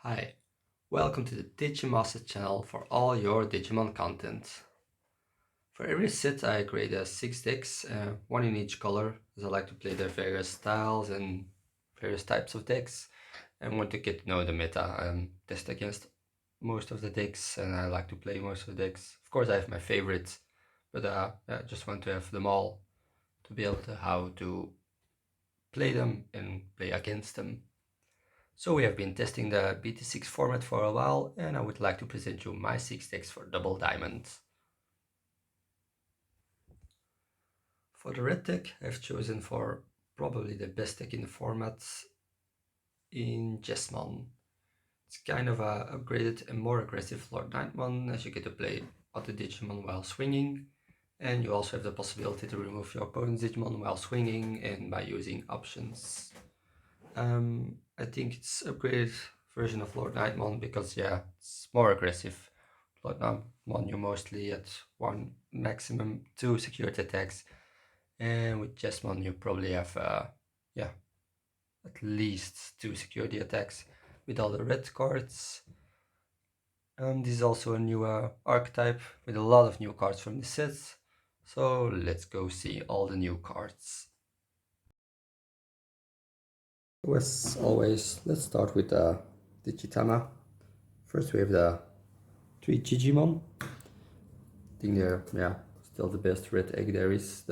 Hi, welcome to the Digimasters channel for all your Digimon content. For every set I create 6 decks, one in each color, as I like to play the various styles and various types of decks, and want to get to know the meta and test against most of the decks, and I like to play most of the decks. Of course I have my favorites, but I just want to have them all to be able to how to play them and play against them. So we have been testing the BT6 format for a while, and I would like to present you my 6 decks for Double Diamond. For the red deck, I've chosen for probably the best deck in the format in Jesmon. It's kind of a upgraded and more aggressive Lord Nightmon, as you get to play other Digimon while swinging, and you also have the possibility to remove your opponent's Digimon while swinging and by using options. I think it's upgraded version of Lord Nightmon because it's more aggressive. Lord Nightmon you mostly at 1 maximum 2 secured attacks, and with Jesmon you probably have at least 2 security attacks with all the red cards. This is also a new archetype with a lot of new cards from the sets, so let's go see all the new cards. As always, let's start with Digitama. First we have the 3 Digimon. I think they're still the best red egg there is.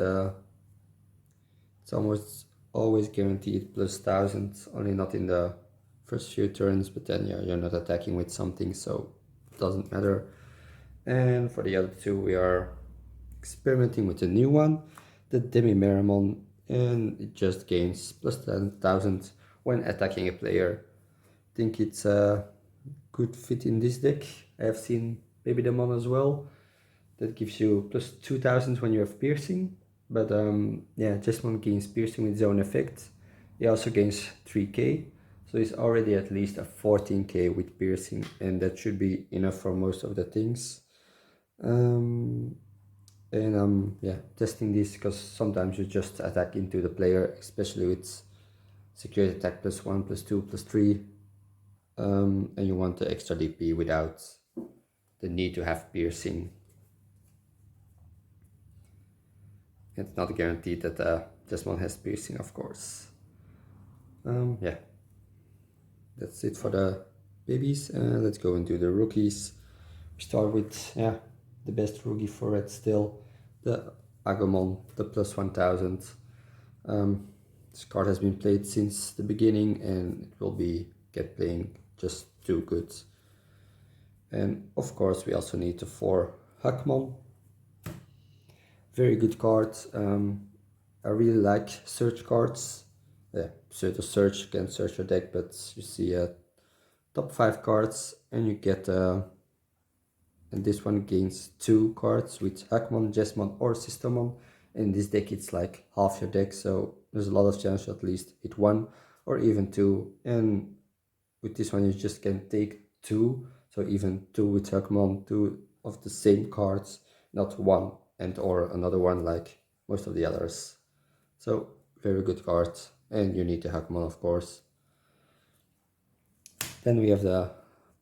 It's almost always guaranteed plus 1000, only not in the first few turns, but then you're not attacking with something, so it doesn't matter. And for the other two we are experimenting with a new one, the Demi-Meramon, and it just gains plus 10,000 when attacking a player. I think it's a good fit in this deck. I have seen Baby Demon as well. That gives you plus 2000 when you have piercing. But Jesmon gains piercing with zone effect. He also gains 3k. So he's already at least a 14k with piercing, and that should be enough for most of the things. Testing this because sometimes you just attack into the player, especially with security attack plus 1, plus 2, plus 3. And you want the extra DP without the need to have piercing. It's not guaranteed that Jesmon has piercing, of course. That's it for the babies. Let's go into the rookies. We start with the best rookie for red still, the Agumon, the plus 1000. This card has been played since the beginning and it will get playing just too good. And of course we also need the 4 Hakmon. Very good card. I really like search cards. So to search, you can search your deck, but you see top 5 cards and you get and this one gains 2 cards with Hakmon, Jesmon or Systemon. In this deck it's like half your deck, so there's a lot of chance to at least hit 1 or even 2, and with this one you just can take 2, so even 2 with Hakmon, 2 of the same cards, not 1 and or another one like most of the others. So very good card, and you need the Hakmon of course. Then we have the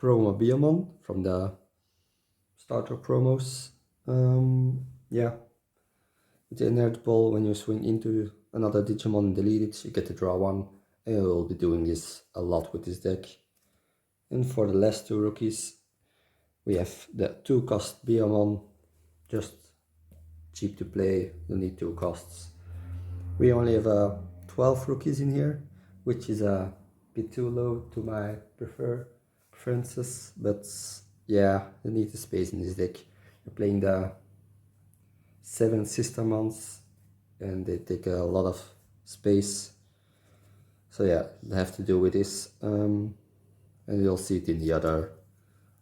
Promo Biomon from the starter promos. With the inert ball, when you swing into another Digimon and delete it, you get to draw 1, and I will be doing this a lot with this deck. And for the last 2 rookies, we have the 2-cost Biomon, just cheap to play, you need 2 costs. We only have 12 rookies in here, which is a bit too low to my preferences, but you need the space in this deck. You're playing the 7 Systemons and they take a lot of space, so they have to do with this, and you'll see it in the other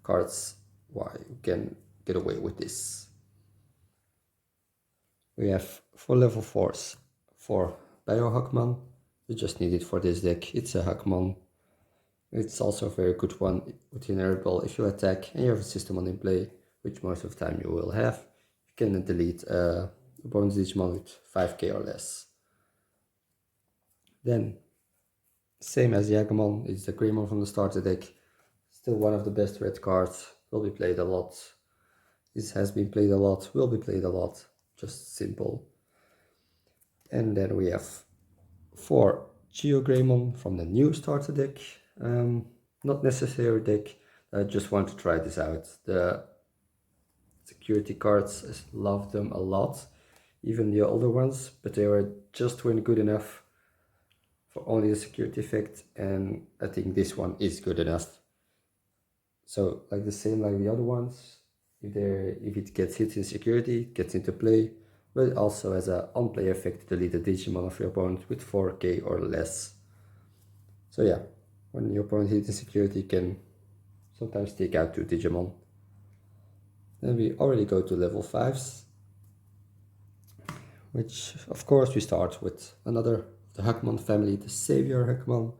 cards why you can get away with this. We have 4 level 4s for Bio Hakmon. You just need it for this deck. It's a Hakmon. It's also a very good one with inert ball. If you attack and you have a Systemon in play, which most of the time you will have, you can delete a bonus Digimon with 5k or less. Then, same as the Agumon, it's the Greymon from the starter deck. Still one of the best red cards, will be played a lot. This has been played a lot, will be played a lot, just simple. And then we have 4 Geogreymon from the new starter deck. Not necessary deck, I just want to try this out. The security cards, I love them a lot, even the older ones, but they were just weren't good enough for only the security effect, and I think this one is good enough. So like the same like the other ones, if it gets hit in security, it gets into play, but it also has an on-play effect to delete the Digimon of your opponent with 4k or less. So yeah, when your opponent hits in security, you can sometimes take out 2 Digimon. Then we already go to level 5s, which of course we start with another of the Hakmon family, the Savior Hakmon.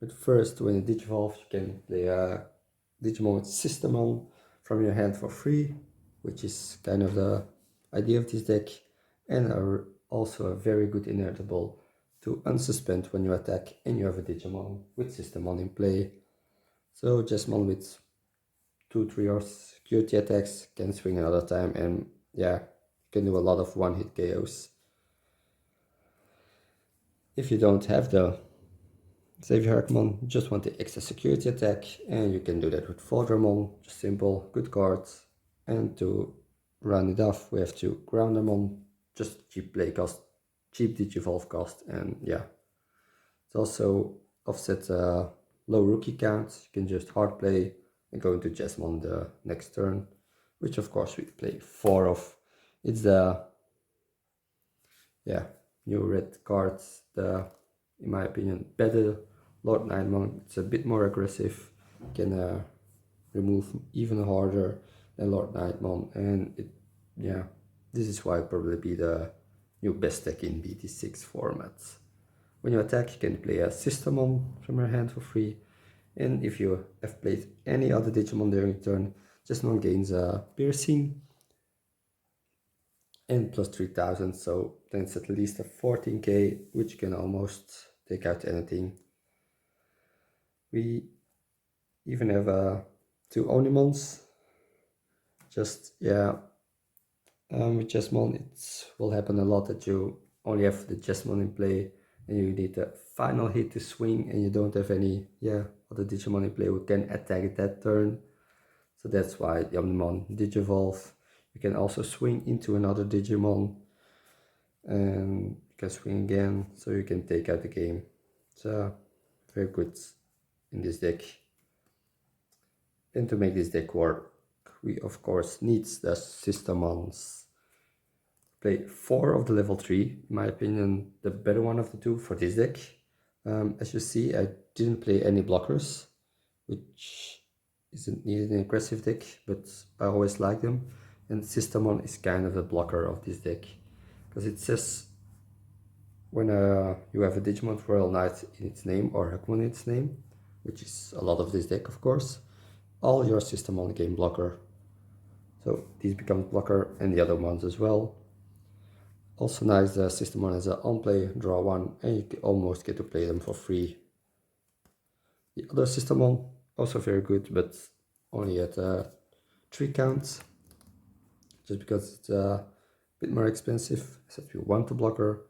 But first, when you Digivolve, you can play a Digimon with Systemon from your hand for free, which is kind of the idea of this deck, and are also a very good inertable to unsuspend when you attack and you have a Digimon with Systemon in play. So Jesmon with 2-3 or security attacks can swing another time, and yeah, you can do a lot of one-hit KOs. If you don't have the Savior Hakmon, you just want the extra security attack, and you can do that with Valdramon, just simple, good cards. And to round it off, we have to ground them on, just cheap play cost, cheap Digivolve cost, and yeah. It also offsets a low rookie count, you can just hard play and go into Jesmon the next turn, which of course we play 4 of. It's the, yeah, new red cards, the, in my opinion, better Lord Nightmon. It's a bit more aggressive, can remove even harder than Lord Nightmon, and it, yeah, this is why it probably be the new best deck in BT6 format. When you attack, you can play a Systemon from your hand for free, and if you have played any other Digimon during your turn, Jesmon gains a piercing and plus 3000, so then it's at least a 14k, which can almost take out anything. We even have 2 Onimons. Just, yeah, with Jesmon it will happen a lot that you only have the Jesmon in play and you need the final hit to swing, and you don't have any, yeah, other Digimon in play who can attack that turn. So that's why the Omnimon Digivolve. You can also swing into another Digimon, and you can swing again, so you can take out the game. So very good in this deck. And to make this deck work, we of course need the Systemons. Play 4 of the level 3, in my opinion the better one of the 2 for this deck. As you see, I didn't play any blockers, which isn't needed in an aggressive deck, but I always like them. And Systemon is kind of the blocker of this deck, because it says when you have a Digimon Royal Knight in its name or Hakmon in its name, which is a lot of this deck of course, all your Systemon gain blocker. So these become blocker and the other ones as well. Also nice, the Systemon has an on-play, draw 1, and you almost get to play them for free. The other Systemon, also very good, but only at 3 counts, just because it's a bit more expensive, so if you want a blocker.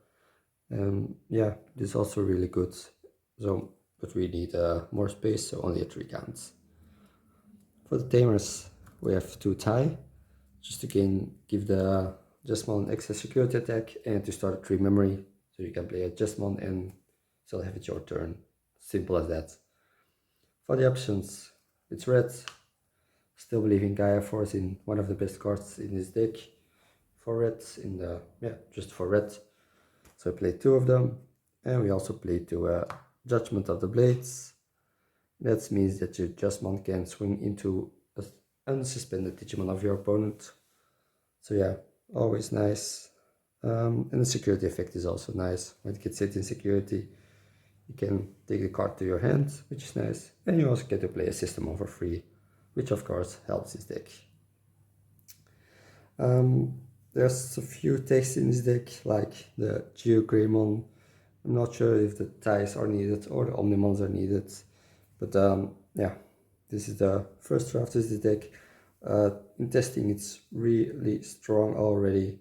Yeah, this is also really good, so, but we need more space, so only at 3 counts. For the tamers, we have 2 tie, just to give the Jesmon extra security attack and to start a 3 memory, so you can play a Jesmon and still have it your turn. Simple as that. For the options, it's red. Still believe in Gaia Force, in one of the best cards in this deck. For red, in the, yeah, just for red. So I played 2 of them, and we also played 2 Judgment of the Blades. That means that your Jesmon can swing into an unsuspended Digimon of your opponent. So yeah, always nice. And the security effect is also nice. When it gets hit in security, you can take the card to your hand, which is nice. And you also get to play a Systemon for free, which of course helps this deck. There's a few texts in this deck, like the Geogreymon. I'm not sure if the ties are needed or the Omnimons are needed. But yeah, this is the first draft of the deck. In testing, it's really strong already.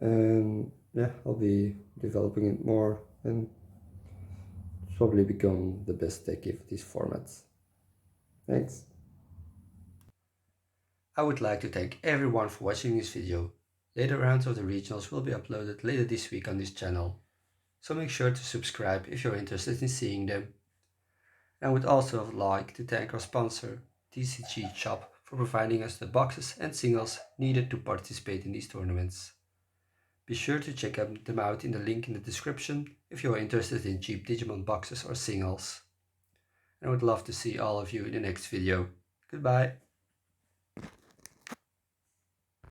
And yeah, I'll be developing it more and probably become the best deck of these formats. Thanks. I would like to thank everyone for watching this video. Later rounds of the regionals will be uploaded later this week on this channel, so make sure to subscribe if you're interested in seeing them. I would also like to thank our sponsor, TCG Shop, for providing us the boxes and singles needed to participate in these tournaments. Be sure to check them out in the link in the description if you are interested in cheap Digimon boxes or singles. I would love to see all of you in the next video. Goodbye!